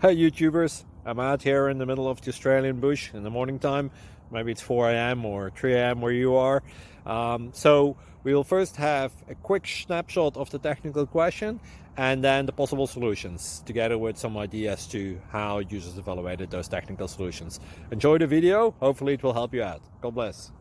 Hey YouTubers, I'm out here in the middle of the Australian bush in the morning time. Maybe it's 4 a.m. or 3 a.m. where you are. So we'll first have a quick snapshot of the technical question and then the possible solutions, together with some ideas to how users evaluated those technical solutions. Enjoy the video, hopefully it will help you out. God bless.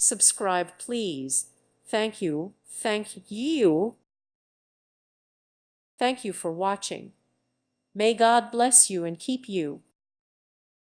Subscribe, please. Thank you. Thank you. Thank you for watching. May God bless you and keep you.